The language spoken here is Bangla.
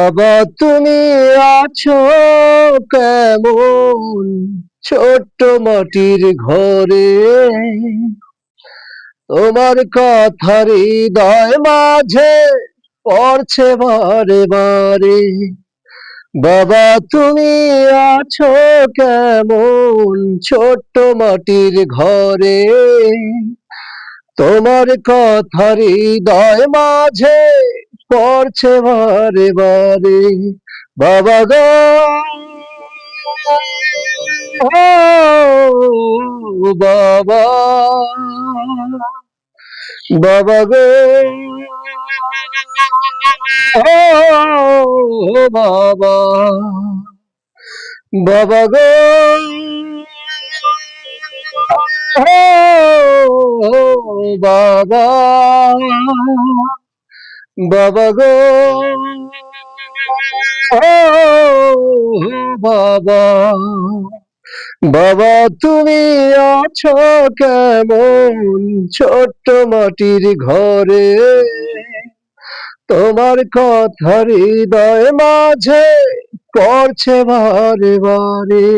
বাবা তুমি আছো কেমন ছোট্ট মাটির ঘরে, তোমার কথা হৃদয় মাঝে পড়ছে বারে বারে। বাবা তুমি আছো কেমন ছোট্ট মাটির ঘরে, তোমার কথা হৃদয় মাঝে পড়ছে বারে বারে। বাবা গো বাবা, বাবা গো বাবা, বাবা গো বাবা, বাবা গো বাবা, বাবা তুমি আছো কেমন ছোট্ট মাটির ঘরে, তোমার কথা হৃদয় মাঝে পড়ছে বারে বারে।